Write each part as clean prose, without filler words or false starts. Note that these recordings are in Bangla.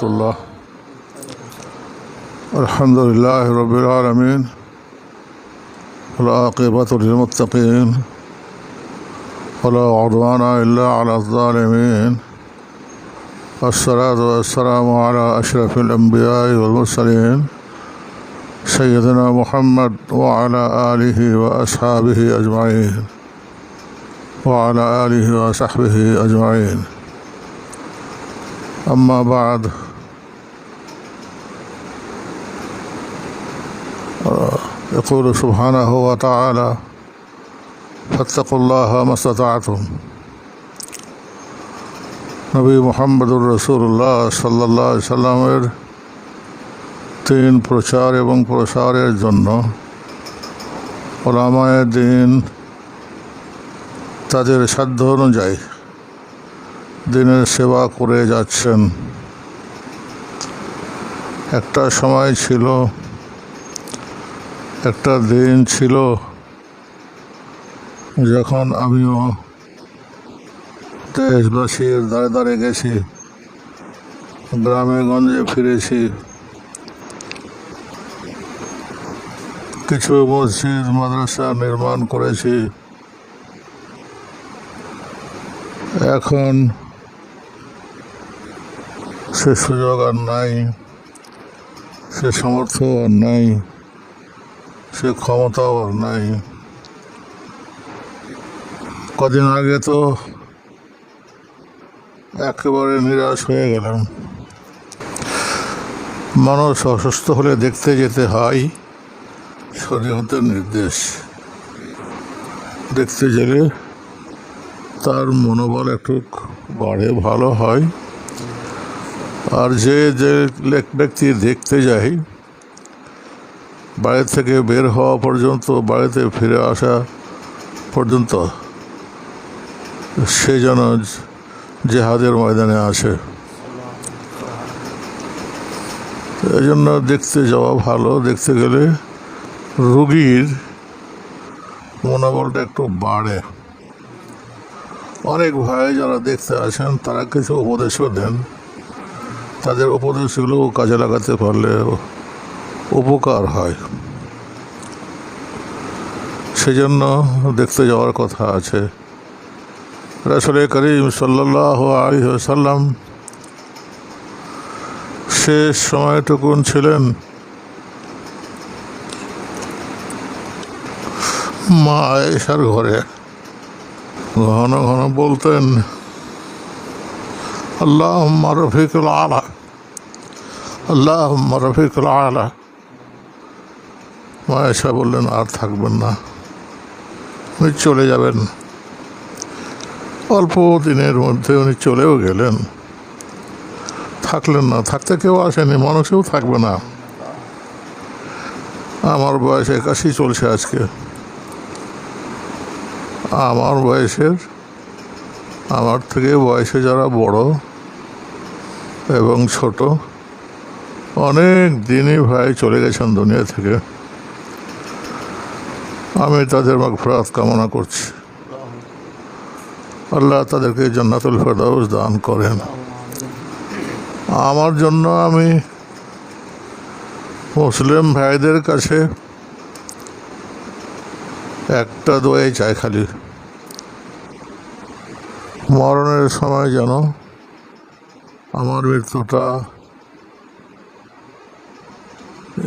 الله. الحمد لله رب العالمين والعاقبة للمتقين ولا عدوان إلا على الظالمين. الصلاة والسلام على أشرف الأنبياء والمرسلين سيدنا محمد وعلى آله وأصحابه أجمعين وعلى آله وصحبه أجمعين. أما بعد، يقول سبحانه وتعالى: فاتقوا الله ما استطعتم. নবী মুহাম্মদুর রাসূলুল্লাহ সাল্লাল্লাহু আলাইহি সাল্লামের দ্বীন প্রচার এবং প্রসারের জন্য উলামায়ে দ্বীন তাদের সাধ্য অনুযায়ী দ্বীনের সেবা করে যাচ্ছেন। একটা সময় ছিল, একটা দিন ছিল যখন আমিও দেশবাসীর দ্বারে দ্বারে গেছি, গ্রামে গঞ্জে ফিরেছি, কিছু মসজিদ মাদ্রাসা নির্মাণ করেছি। এখন সে সুযোগ আর নাই, সে সামর্থ্য আর নাই, সে ক্ষমতাও আর নাই। কদিন আগে তো একেবারে নিরাশ হয়ে গেলাম। মানুষ অসুস্থ হলে দেখতে যেতে হয়, শরীয়তের নির্দেশ। দেখতে গেলে তার মনোবল একটু বাড়ে, ভালো হয়। আর যে ব্যক্তি দেখতে যায়, বাড়ি থেকে বের হওয়া পর্যন্ত, বাড়িতে ফিরে আসা পর্যন্ত সে যেন জেহাদের ময়দানে আছে। এই জন্য দেখতে যাওয়া ভালো। দেখতে গেলে রোগীর মনোবলটা একটু বাড়ে। অনেক ভাই যারা দেখতে আসেন তারা কিছু উপদেশও দেন। তাদের উপদেশগুলো কাজে লাগাতে পারলে উপকার হয়। সেজন্য দেখতে যাওয়ার কথা আছে। রাসূল করিম সাল্লাল্লাহু আলাইহি ওয়াসাল্লাম শেষ সময়টুকুন ছিলেন মা আয়েশার ঘরে। ঘন ঘন বলতেন, আল্লাহুম্মা রফিকুল আলা, আল্লাহুম্মা রফিকুল আলা। মা আয়েশা বললেন, আর থাকবেন না, উনি চলে যাবেন। অল্প দিনের মধ্যে উনি চলেও গেলেন, থাকলেন না। থাকতে কেউ আসেনি, মানুষও থাকবে না। আমার বয়স 81 চলছে আজকে। আমার বয়সের, আমার থেকে বয়সে যারা বড় এবং ছোট, অনেক দিনই ভাই চলে গেছেন দুনিয়া থেকে। আমি তাদের মাগফিরাত কামনা করছি। আল্লাহ তাদেরকে জান্নাতুল ফেরদাউস দান করেন। আমার জন্য আমি মুসলিম ভাইদের কাছে একটা দোয়াই চাই, খালি মরণের সময় যেন আমার মৃত্যুটা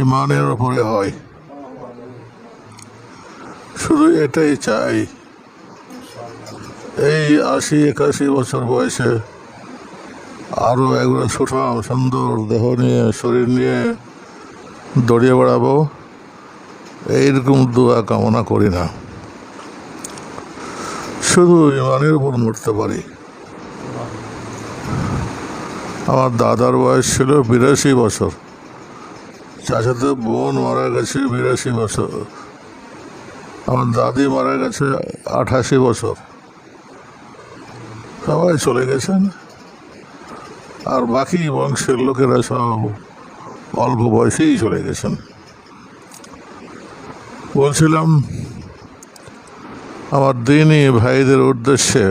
ঈমানের উপরে হয়। শুধু এটাই চাই। এই 80-81 বছর বয়সে আরও একবার সুঠাম সুন্দর দেহ নিয়ে, শরীর নিয়ে দৌড়িয়ে বেড়াবো, এইরকম দোয়া কামনা করি না। শুধু ইমানের উপর মরতে পারি। আমার দাদার বয়স ছিল 82 বছর, চাচাতো বোন মারা গেছে 82 বছর, আমার দাদি মারা গেছে 88 বছর। সবাই চলে গেছেন, আর বাকি বংশের লোকেরা সব অল্প বয়সেই চলে গেছেন। বলছিলাম, আমার দিনী ভাইদের উদ্দেশ্যে,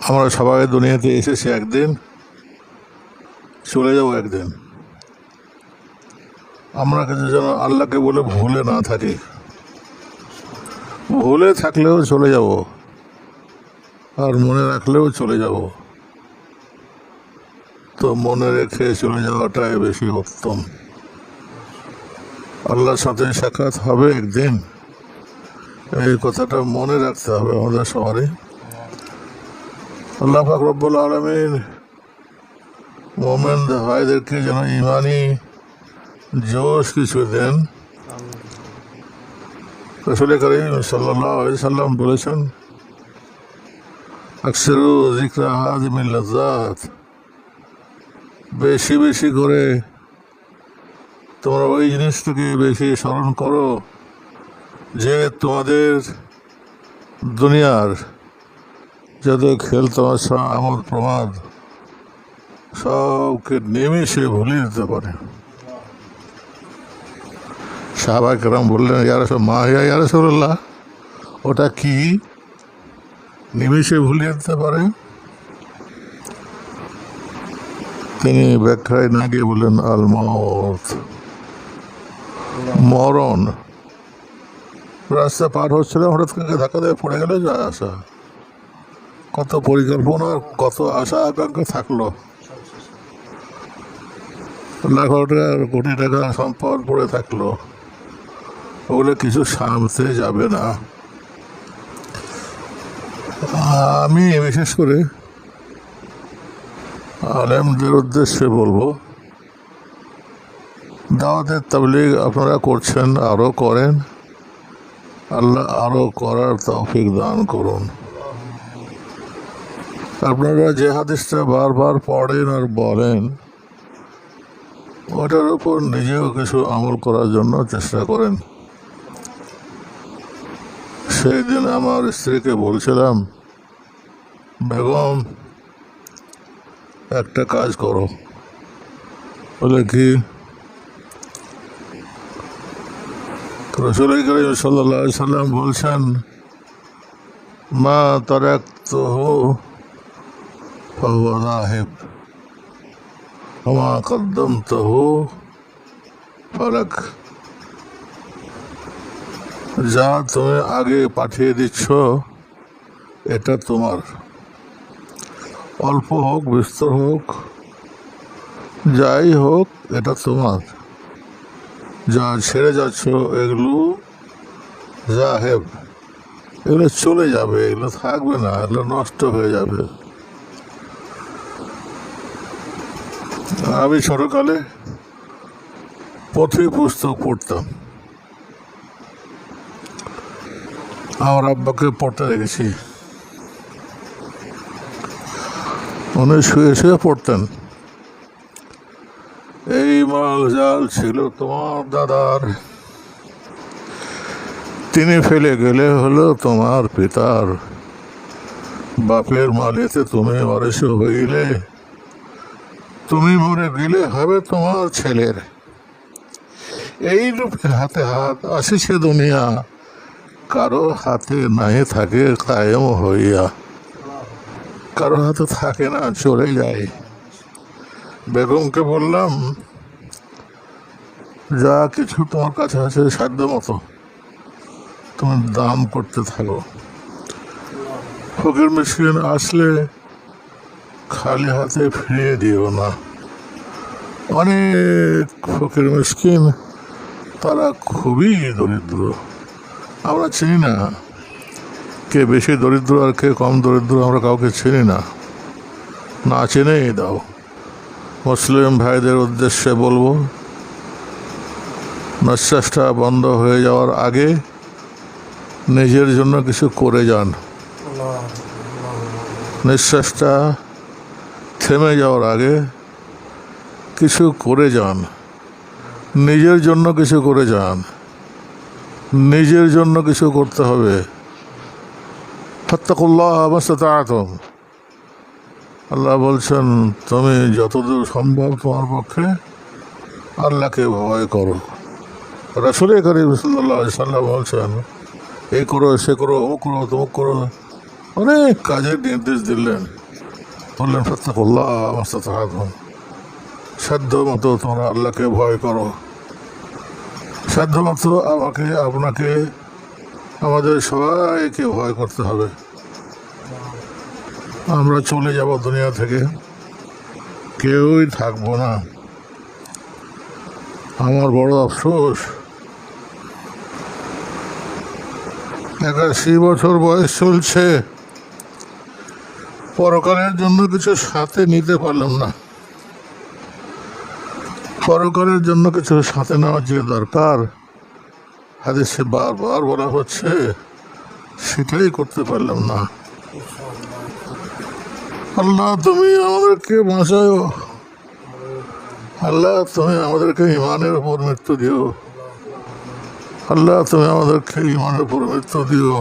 আমরা সবাই দুনিয়াতে এসেছি একদিন। চলে যাবো একদিন। আমরা কাছে যেন আল্লাহকে বলে ভুলে না থাকি, ভুলে থাকলেও চলে যাব, আর মনে রাখলেও চলে যাব। তো মনে রেখে চলে যাওয়াটাই বেশি উত্তম। আল্লাহর সাথে সাক্ষাৎ হবে একদিন, এই কথাটা মনে রাখতে হবে আমাদের সবারই। আল্লাহ পাক রব্বুল আলামিন মোমেন ভাইদেরকে যেন ইমানি জোশ কিছু দেন। রাসূল করিম সাল্লাল্লাহু আলাইহি সাল্লাম বলেছেন, আকসিরু যিকরা হাযিমিল লাযাত, বেশি বেশি করে তোমরা ওই জিনিসটাকে বেশি স্মরণ করো যে তোমাদের দুনিয়ার যত খেল তামাশা আমোদ প্রমাদ সবকে নিমেষে ভুলিয়ে দিতে পারে। সাহাবা কেরাম বললেন, ইয়া রাসূলুল্লাহ, ওটা কি নিমেষে ভুলিয়ে দিতে পারে? তিনি ব্যাখ্যায় না গিয়ে বললেন, আল মউত, মরণ। রাস্তা পার হচ্ছিল, হঠাৎ করে ধাক্কা দিয়ে পড়ে গেলে যা আসা, কত পরিকল্পনা, কত আশা আকাঙ্ক্ষা থাকলো, লাখ টাকা কোটি টাকা সম্পদ পড়ে থাকলো, ওগুলো কিছু সামতে যাবে না। আমি বিশেষ করে আলেমদের উদ্দেশ্যে বলবো, দাওয়াতের তাবলীগ আপনারা করছেন, আরও করেন, আল্লাহ আরও করার তৌফিক দান করুন। আপনারা যে হাদিসটা বারবার পড়েন আর বলেন, ওটার উপর নিজেও কিছু আমল করার জন্য চেষ্টা করেন। সেই দিন আমার স্ত্রীকে বলছিলাম, বেগম একটা কাজ করো। বলে কি? রাসূল করিম সাল্লাল্লাহু আলাইহি সাল্লাম বলছেন, মা তারাকতুহু ফাহুয়া যাহিব ওয়া মা কদ্দামতুহু ফালাক। যা তুমি আগে পাঠিয়ে দিচ্ছ এটা তোমার, অল্প হোক বিস্তর হোক যাই হোক এটা তোমার। যা ছেড়ে যাচ্ছ এগুলো যাহেব, এগুলো চলে যাবে, এগুলো থাকবে না, এগুলো নষ্ট হয়ে যাবে। আমি ছোটকালে পুঁথি পুস্তক পড়তাম, আমার আব্বাকে পড়তে দেখেছি, উনি শুয়ে শুয়ে পড়তেন। এই মাল জাল ছিল তোমার দাদার, তিনি ফেলে গেলে হলো তোমার পিতার, বাপের মালেতে তুমি ওয়ারিশ হইলে, তুমি মরে গেলে হবে তোমার ছেলের। এই রূপে হাতে হাত আসিছে দুনিয়া, কারো হাতে নাই থাকে কায়েম হইয়া, কারো হাতে থাকে না, চলে যায়। বেগমকে বললাম, যা কিছু তোমার কাছে আছে সাধ্য মতো তুমি দান করতে থাকো। ফকির মিসকিন আসলে খালি হাতে ফিরিয়ে দিও না। অনেক ফকির মিসকিন তারা খুবই দরিদ্র, আমরা চিনি না কে বেশি দরিদ্র আর কে কম দরিদ্র, আমরা কাউকে চিনি না, না চিনেই দাও। মুসলিম ভাইদের উদ্দেশ্যে বলবো, নিঃশ্বাসটা বন্ধ হয়ে যাওয়ার আগে নিজের জন্য কিছু করে যান। নিঃশ্বাসটা থেমে যাওয়ার আগে কিছু করে যান, নিজের জন্য কিছু করে যান, নিজের জন্য কিছু করতে হবে। ফাত্তাকুল্লাহ মাস্তাতা'তুম, আল্লাহ বলছেন তুমি যতদূর সম্ভব তোমার পক্ষে আল্লাহকে ভয় করো। রাসূল করিম সাল্লাল্লাহু আলাইহি সাল্লাম বলছেন, এই করো, সে করো, অমুক করো, তমুক করো, অনেক কাজের নির্দেশ দিলেন। বললেন ফাত্তাকুল্লাহ মাস্তাতা'তুম, সাধ্য মতো তোমরা আল্লাহকে ভয় করো। সাধ্য মতো আমাকে, আপনাকে, আমাদের সবাইকে ভয় করতে হবে। আমরা চলে যাব দুনিয়া থেকে, কেউই থাকবো না। আমার বড় আফসোস, 81 বছর বয়স চলছে, পরকালের জন্য কিছু সাথে নিতে পারলাম না। পরকালের জন্য কিছু সাথে নেওয়ার যে দরকার, হাদিসে বারবার বলা হচ্ছে, সেটাই করতে পারলাম না। আল্লাহ তুমি আমাদেরকে বাঁচাও, আল্লাহ তুমি আমাদেরকে ইমানের উপর মৃত্যু দিও, আল্লাহ তুমি আমাদেরকে ইমানের উপর মৃত্যু দিও।